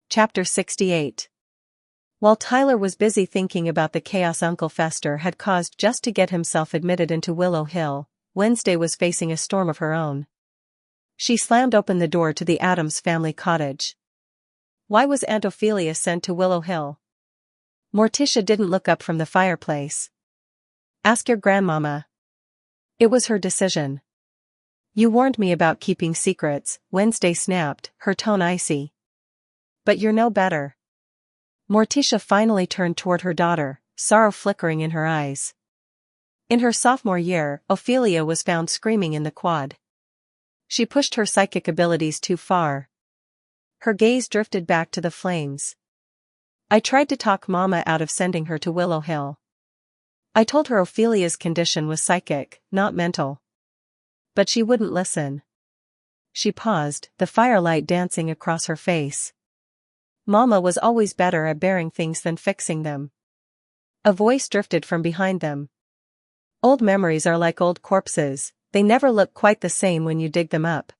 Chapter 68. While Tyler was busy thinking about the chaos Uncle Fester had caused just to get himself admitted into Willow Hill, Wednesday was facing a storm of her own. She slammed open the door to the Addams family cottage. Why was Aunt Ophelia sent to Willow Hill? Morticia didn't look up from the fireplace. Ask your grandmama. It was her decision. You warned me about keeping secrets, Wednesday snapped, her tone icy. But you're no better. Morticia finally turned toward her daughter, sorrow flickering in her eyes. In her sophomore year, Ophelia was found screaming in the quad. She pushed her psychic abilities too far. Her gaze drifted back to the flames. I tried to talk Mama out of sending her to Willow Hill. I told her Ophelia's condition was psychic, not mental. But she wouldn't listen. She paused, the firelight dancing across her face. Mama was always better at bearing things than fixing them. A voice drifted from behind them. Old memories are like old corpses, they never look quite the same when you dig them up.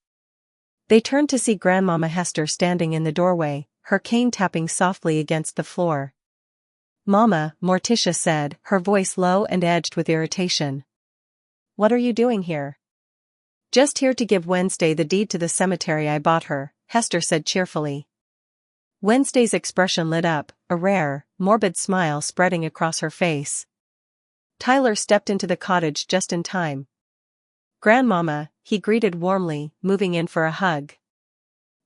They turned to see Grandmama Hester standing in the doorway, her cane tapping softly against the floor. Mama, Morticia said, her voice low and edged with irritation. What are you doing here? Just here to give Wednesday the deed to the cemetery I bought her, Hester said cheerfully. Wednesday's expression lit up, a rare, morbid smile spreading across her face. Tyler stepped into the cottage just in time. Grandmama, he greeted warmly, moving in for a hug.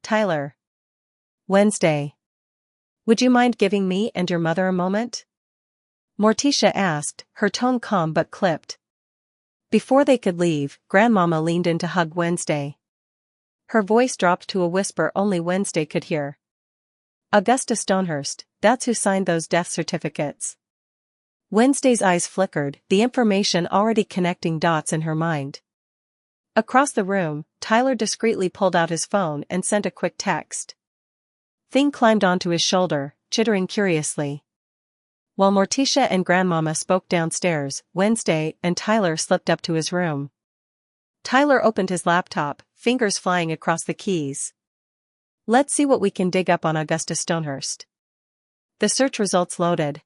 Tyler. Wednesday. Would you mind giving me and your mother a moment? Morticia asked, her tone calm but clipped. Before they could leave, Grandmama leaned in to hug Wednesday. Her voice dropped to a whisper only Wednesday could hear. Augusta Stonehurst, that's who signed those death certificates. Wednesday's eyes flickered, the information already connecting dots in her mind. Across the room, Tyler discreetly pulled out his phone and sent a quick text. Thing climbed onto his shoulder, chittering curiously. While Morticia and Grandmama spoke downstairs, Wednesday and Tyler slipped up to his room. Tyler opened his laptop, fingers flying across the keys. Let's see what we can dig up on Augusta Stonehurst. The search results loaded.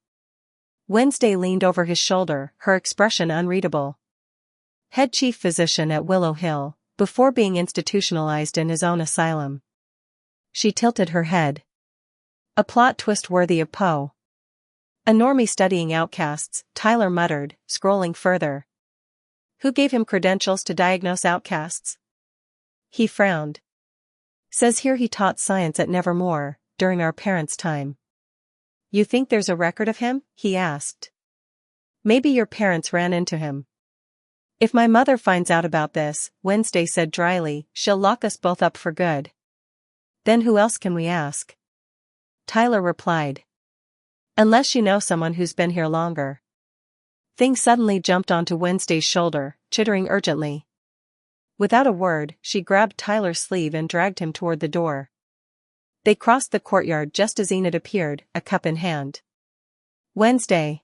Wednesday leaned over his shoulder, her expression unreadable. Head chief physician at Willow Hill, before being institutionalized in his own asylum. She tilted her head. A plot twist worthy of Poe. A normie studying outcasts, Tyler muttered, scrolling further. Who gave him credentials to diagnose outcasts? He frowned. Says here he taught science at Nevermore, during our parents' time. You think there's a record of him? He asked. Maybe your parents ran into him. If my mother finds out about this, Wednesday said dryly, she'll lock us both up for good. Then who else can we ask? Tyler replied. Unless you know someone who's been here longer. Thing suddenly jumped onto Wednesday's shoulder, chittering urgently. Without a word, she grabbed Tyler's sleeve and dragged him toward the door. They crossed the courtyard just as Enid appeared, a cup in hand. Wednesday.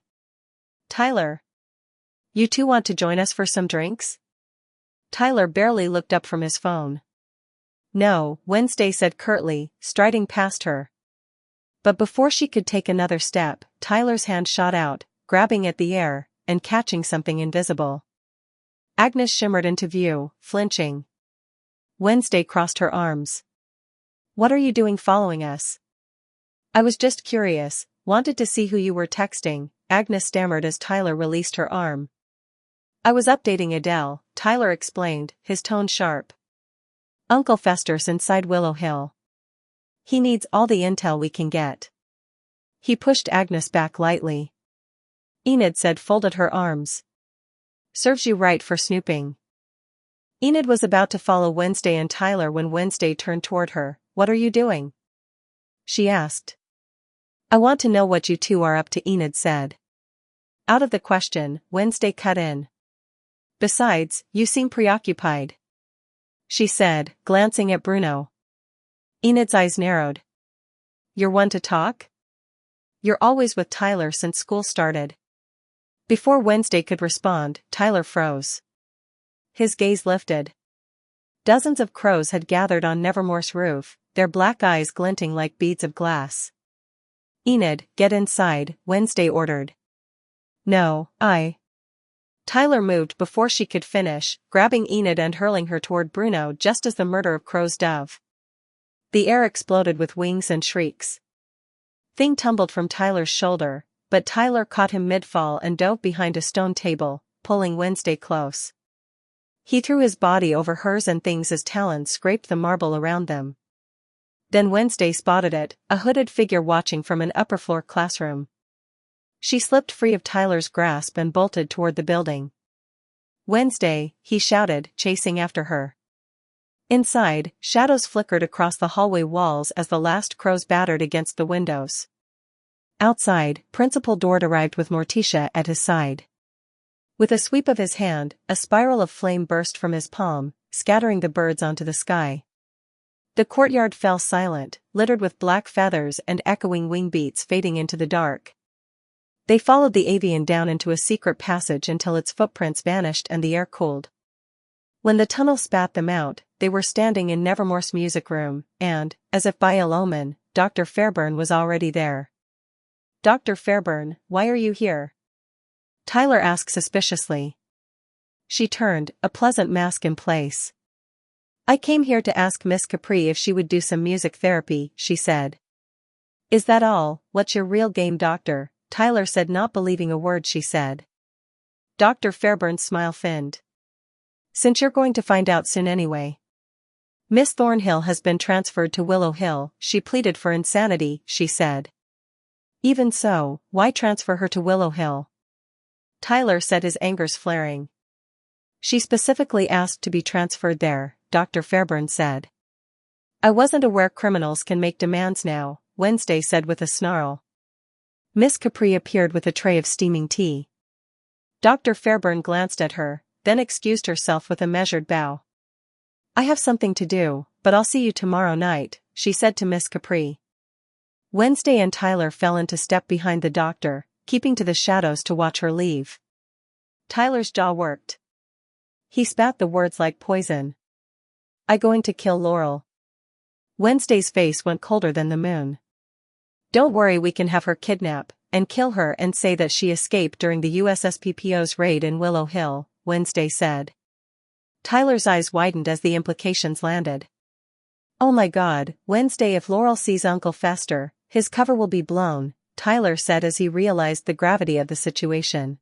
Tyler. You two want to join us for some drinks? Tyler barely looked up from his phone. No, Wednesday said curtly, striding past her. But before she could take another step, Tyler's hand shot out, grabbing at the air, and catching something invisible. Agnes shimmered into view, flinching. Wednesday crossed her arms. What are you doing following us? I was just curious, wanted to see who you were texting, Agnes stammered as Tyler released her arm. I was updating Adele, Tyler explained, his tone sharp. Uncle Fester's inside Willow Hill. He needs all the intel we can get. He pushed Agnes back lightly. Enid said folded her arms. Serves you right for snooping. Enid was about to follow Wednesday and Tyler when Wednesday turned toward her. What are you doing? She asked. I want to know what you two are up to, Enid said. Out of the question, Wednesday cut in. Besides, you seem preoccupied. She said, glancing at Bruno. Enid's eyes narrowed. You're one to talk? You're always with Tyler since school started. Before Wednesday could respond, Tyler froze. His gaze lifted. Dozens of crows had gathered on Nevermore's roof, their black eyes glinting like beads of glass. "Enid, get inside," Wednesday ordered. "No, Tyler moved before she could finish, grabbing Enid and hurling her toward Bruno just as the murder of Crow's dove. The air exploded with wings and shrieks. Thing tumbled from Tyler's shoulder, but Tyler caught him mid-fall and dove behind a stone table, pulling Wednesday close. He threw his body over hers and Thing's as talons scraped the marble around them. Then Wednesday spotted it, a hooded figure watching from an upper-floor classroom. She slipped free of Tyler's grasp and bolted toward the building. "Wednesday," he shouted, chasing after her. Inside, shadows flickered across the hallway walls as the last crows battered against the windows. Outside, Principal Dort arrived with Morticia at his side. With a sweep of his hand, a spiral of flame burst from his palm, scattering the birds onto the sky. The courtyard fell silent, littered with black feathers and echoing wing beats fading into the dark. They followed the avian down into a secret passage until its footprints vanished and the air cooled. When the tunnel spat them out, they were standing in Nevermore's music room, and, as if by ill omen, Dr. Fairburn was already there. "Dr. Fairburn, why are you here?" Tyler asked suspiciously. She turned, a pleasant mask in place. "I came here to ask Miss Capri if she would do some music therapy," she said. "Is that all? What's your real game, doctor?" Tyler said, not believing a word she said. Dr. Fairburn's smile thinned. "Since you're going to find out soon anyway. Miss Thornhill has been transferred to Willow Hill," she pleaded for insanity, she said. "Even so, why transfer her to Willow Hill?" Tyler said, his anger's flaring. "She specifically asked to be transferred there," Dr. Fairburn said. "I wasn't aware criminals can make demands now," Wednesday said with a snarl. Miss Capri appeared with a tray of steaming tea. Dr. Fairburn glanced at her, then excused herself with a measured bow. "I have something to do, but I'll see you tomorrow night," she said to Miss Capri. Wednesday and Tyler fell into step behind the doctor, keeping to the shadows to watch her leave. Tyler's jaw worked. He spat the words like poison. "I going to kill Laurel." Wednesday's face went colder than the moon. "Don't worry, we can have her kidnap and kill her and say that she escaped during the USSPPO's raid in Willow Hill," Wednesday said. Tyler's eyes widened as the implications landed. "Oh my God, Wednesday, if Laurel sees Uncle Fester, his cover will be blown," Tyler said as he realized the gravity of the situation.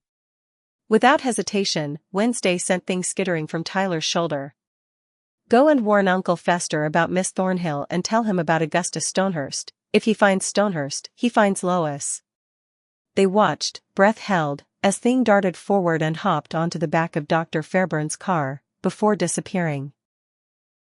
Without hesitation, Wednesday sent things skittering from Tyler's shoulder. "Go and warn Uncle Fester about Miss Thornhill and tell him about Augustus Stonehurst. If he finds Stonehurst, he finds Lois." They watched, breath held, as Thing darted forward and hopped onto the back of Dr. Fairburn's car, before disappearing.